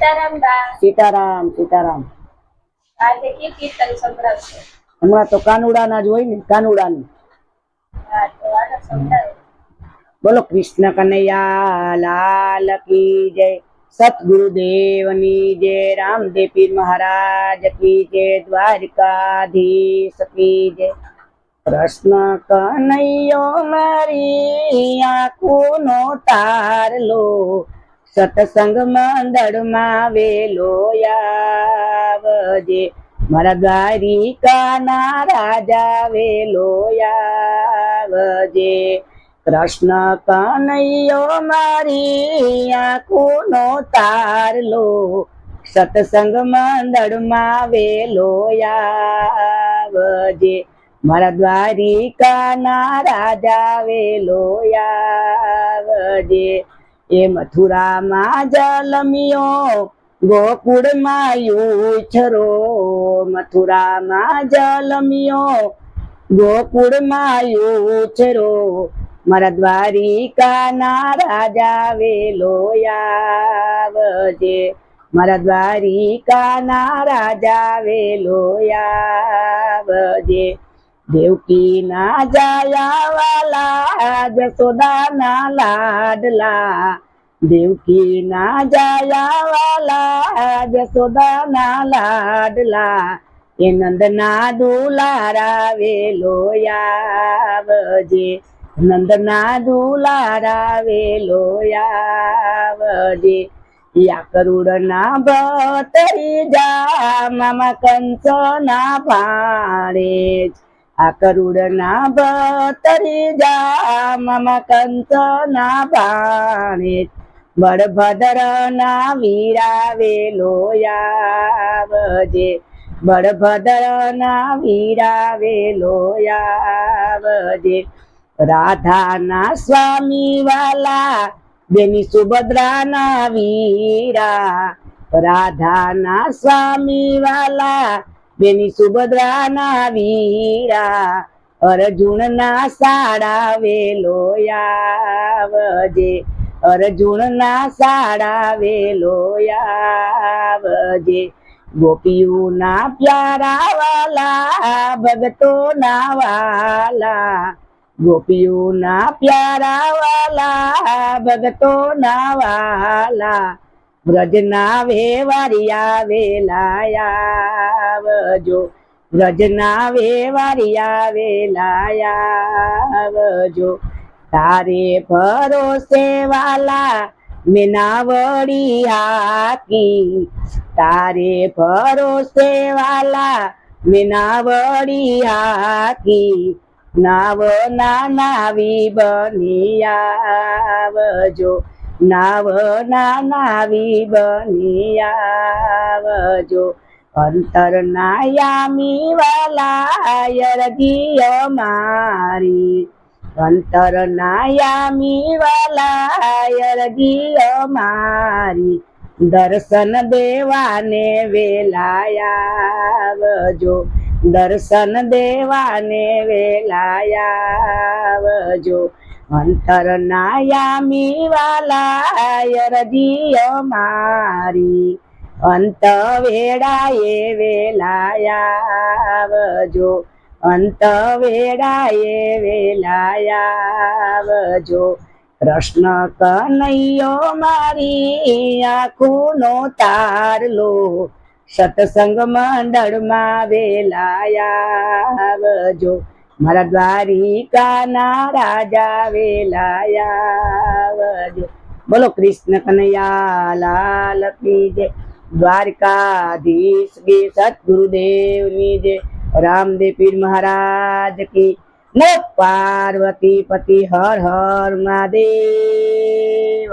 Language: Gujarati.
સીતારામ બા. સીતારામ સીતારામ. આજે કે કીર્તન સંભળાવશો? હમણાં તો કાનુડાના જ હોય ને, કાનુડાની. હા તો આને સંભળાવો. બોલો કૃષ્ણ કનૈયા લાલ કી જય, સતગુરુદેવની જય, રામદેવ પીર મહારાજ કી જય, દ્વારકાધીશ કી જય. કૃષ્ણ કનૈયો મારી આંખોનો તારલો, સત્સંગ મંડળમાં વેલો આવજે, મારા દ્વારિકાના રાજા વેલો આવજે. કૃષ્ણ કનૈયો મારી આંખોનો તારલો, સત્સંગ મંડળમાં વેલો આવજે, મારા દ્વારિકાના રાજા વેલો આવજે. એ મથુરામાં જલમ્યો, ગોકુળમાં યુછરો, મથુરામાં જલમ્યો, ગોકુળમાં યુછરો, મારા દ્વારિકાના રાજા વેલો આવજે, મારા દ્વારિકાના રાજા વેલો આવજે. દેવકીના જાયા વાલા, જસોદાના લાડલા, દેવકીના જાયા વાલા, જસોદાના લાડલા, એ નંદના દુલારા વેલો આવજે, નંદના દુલારા વેલો આવજે. યા કરુણના ભતરી જા, મામા કંસના ભાણે, આ કરુણના ભતરી જા, મામા કંસના ભાણે, બળભદ્રના વીરા વેલો આવજે, બળભદ્રના વીરા વેલો આવજે. રાધાના સ્વામી વાલા, બેની સુભદ્રાના વીરા, રાધાના સ્વામી વાલા, બેની સુભદ્રાના વીરા, અર્જુનના સાડા વેલો આવજે, અર્જુનના સાડા વેલો આવજે. ગોપીઓના પ્યારા વાલા, ભગતોના વાલા, ગોપીઓના પ્યારા વાલા, ભગતોના વાલા, વ્રજના વેવારિયા વેલા આવજો, વ્રજના વેવારિયા વેલા આવજો. તારે ભરોસે વાલા મેનાવડી હાકી, તારે ભરોસે વાલા મેનાવડી હાકી, નાવ નાનાવી બની આવજો, નાવ નાનાવી બની આવજો. અંતરના યામી વાલા યરજીય મારી, અંતરના યામી વાલા યરજીય મારી, દર્શન દેવાને વેલા આવજો, દર્શન દેવાને વેલા આવજો. અંતરના યામી વાલા યરજીય મારી, અંત વેળાએ વેલા આવજો, અંત વેળાએ વેલા આવજો. કૃષ્ણ કનૈયો મારી આંખોનો તારલો, સત્સંગ મંડળમાં વેલા આવજો, મારા દ્વારિકાના રાજા વેલા આવજો. બોલો કૃષ્ણ કનૈયા લાલ કી જય, દ્વારકાધીશ કી સતગુરુદેવની જય, રામદેવ પીર મહારાજ કી નમઃ. પાર્વતી પતિ હર હર મહાદેવ.